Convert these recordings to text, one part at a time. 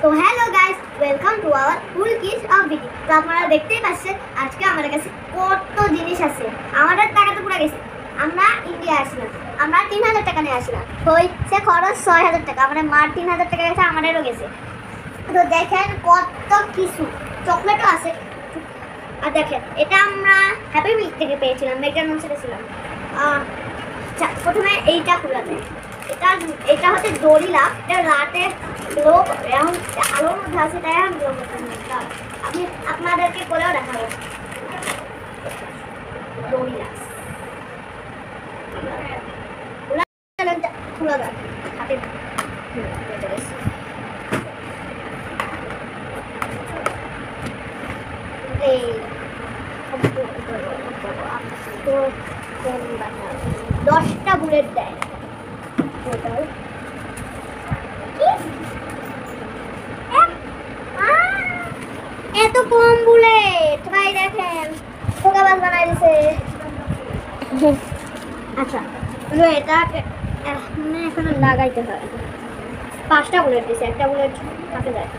তো hello guys, welcome to our full kiss of video. তো আপনারা দেখতেই পাচ্ছেন আজকে আমাদের কাছে কত জিনিস আছে। আমাদের টাকা তো পুরো গেছে। আমরা ইন্ডিয়া আসলাম, আমরা 3000 টাকা নিয়ে আসলাম, হয়েছে খরচ 6000 টাকা। আমাদের মার 3000 টাকা গেছে, আমাদেরও গেছে। তো দেখেন কত কিছু, চকলেটও আছে। আর দেখেন এটা আমরা হ্যাপি মিল থেকে পেয়েছিলাম, ম্যাকডোনাল্ডস ছিলাম। প্রথমে এইটা খোলা যায়। এটা হচ্ছে দড়িলা, এটা রাতে লোক এখন আলোর মধ্যে আছে, তাই আমি আপনাদেরকে করেও দেখাবো। দড়িলা খোলা যায় হাতে। এই 10টা বুলেট দেয়। এত কম বুলেট ভাই, দেখেন ফোকাবাজ বানাই দিছে। আচ্ছা এটা এখন লাগাইতে হয়। 5টা বুলেট দিছে, একটা বুলেট কাছে যায়।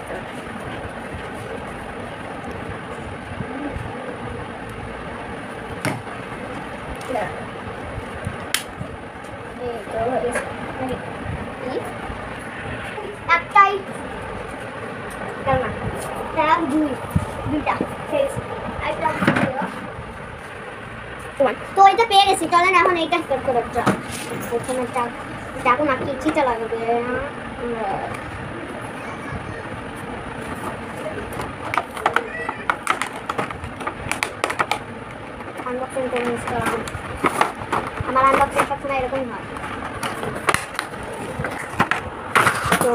একটাই দুইটা তো এটা পেয়ে গেছি। চলেন এখন এইটা স্টার্ট করে প্রথমে চাকু নাকি চিটা লাগবে। আনবক্সিং করে নিচ্ছিলাম। আমার আনবক্সিং সবসময় এরকমই হয়। তো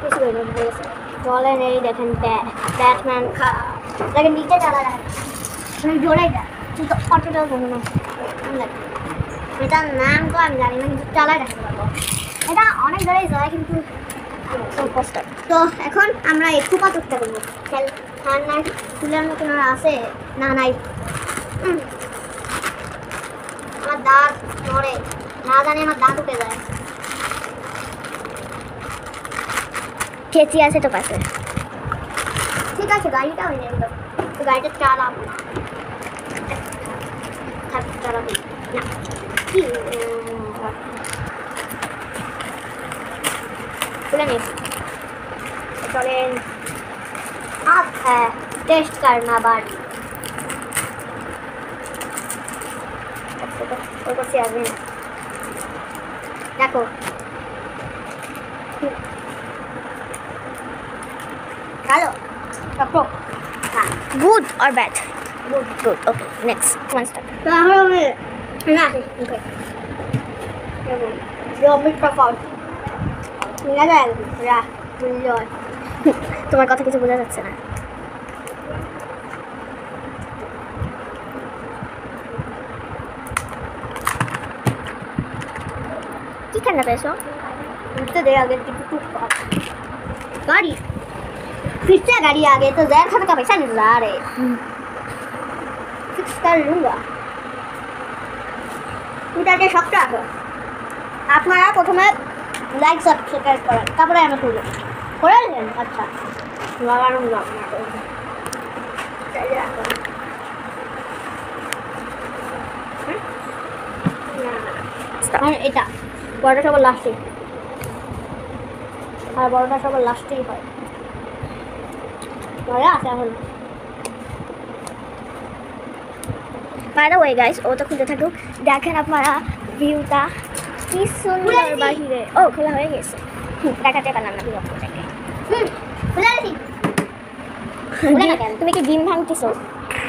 কিছু বলেছে চলেন এই দেখেন ব্যাটম্যান দেখেন নিচে চালা যায়, জোড়াই যায় কিন্তু অটোটাও কোনো না। এটার নাম তো আমি জানি না, কিন্তু চালাই রাখতে পারবো। এটা অনেক জোড়াই যায় কিন্তু কষ্ট। তো এখন আমরা একটু পাচকটা করবো। ঠান্ডায় ফুলের মতন আছে না নাই। আমার দাঁত নড়ে, না জানি আমার দাঁত উঠে যায়। কেচি আছে তো পাশে, ঠিক আছে গাড়িটা হয়ে যাবে। তো গাড়িটা চালাবো না, চালাবো না কি খুলে নিস। চলেন आप है टेस्ट करना बारी। ऊपर से आगे देखो हेलो टपो। हाँ गुड और bad? Good good okay next one start. तो हमें ना ओके ये मिट का फॉल না যায় রা বুঝলো। তোমার কথা কিছু বোঝা যাচ্ছে না। কি ঠান্ডা পেয়েছো? উঠতে দে आगे टुक गाड़ी फिर से गाड़ी आ गई तो जैन खाने का पैसा नहीं ला रहे। फिक्स कर लूँगा। এটাকে শক্ত আছে। আপনারা প্রথমে লাইক সাবস্ক্রাইব করেন, তারপরে আমি খুলব করে নেন। আচ্ছা লাগানো এটা বড়টা সবার লাস্টে, আর বড়টা সবার লাস্টেই হয়। মজা আছে এখন। বাই দ্য ওয়ে গাইস, ও তো খুলতে থাকুক। দেখেন আপনারা ভিউটা কি সুন্দর বাহিরে। ও খোলা হয়ে গেছে, দেখাতে পারলাম না বিরক্ত থেকে। তুমি কি ডিম ভাঙতেছো?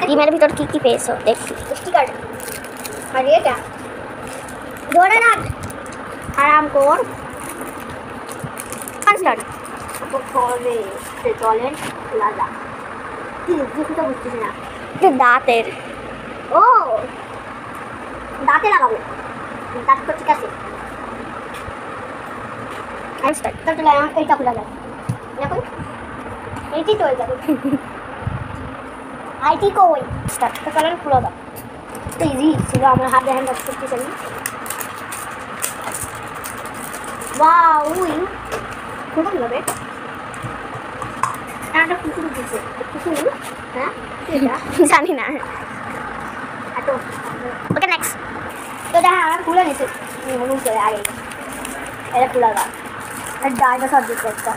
ডিমের ভিতর কি কি পেয়েছো দেখি। স্টিকার আর এটা ধরে না, আরাম কর পাঁচটার করবে। চলেন লাদা কি বুঝতে বুঝতেছি না। দাঁতের ও দাঁতে লাগাবো, দাঁত তো ঠিক আছে। এইটা খোলা যায় এখন, এইটি তো হয়ে যাবে। আইটি কই স্টার্ট তো কালার খোলা দাও। তো ইজি ছিল, আমরা হাত দিয়ে হ্যান্ড করতেছি। ওয়াও খুব ভালো দিচ্ছে কিছু নেই। হ্যাঁ জানি না। এত ওকে নেক্সট। তো দেখা আমরা খুলে নিচ্ছি হলুদ করে আগে এটা খুলে দাও আর ডালটা সব দিচ্ছে একটা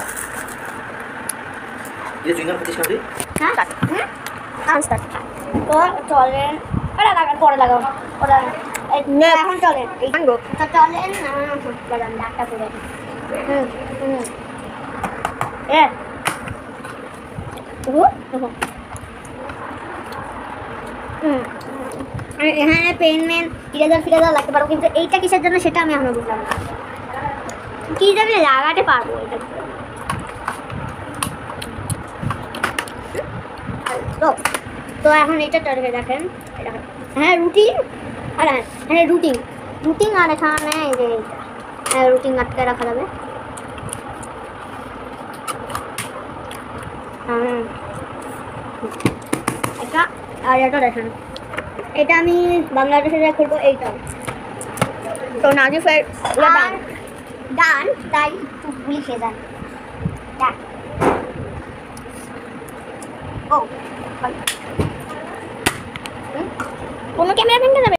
ये चुइंगम प्रतिष्ठा हुई হ্যাঁ স্টার্ট। তো চলেন ওরা লাগান পরে লাগাও ওরা এখন চলেন আনবো। তো চলেন লাগান ডাকটা করে এ এখানে পেন মেন ফিরেজার লাগতে পারবো কিন্তু এইটা কিসের জন্য সেটা আমি এখনো বুঝলাম না কি যাবে লাগাতে পারবো এটা তো তো এখন এটা তরকারি দেখেন হ্যাঁ রুটিন আর হ্যাঁ রুটিন আর এখানে এই যে হ্যাঁ রুটিন আটকে রাখা যাবে এটা আর এটা দেখেন এটা আমি বাংলাদেশে যা করবো এইটা তো নাজিফের আর ডান তাই গুলি খেয়ে যান ডান ও কোনো ক্যামেরা ভেঙে যাবে।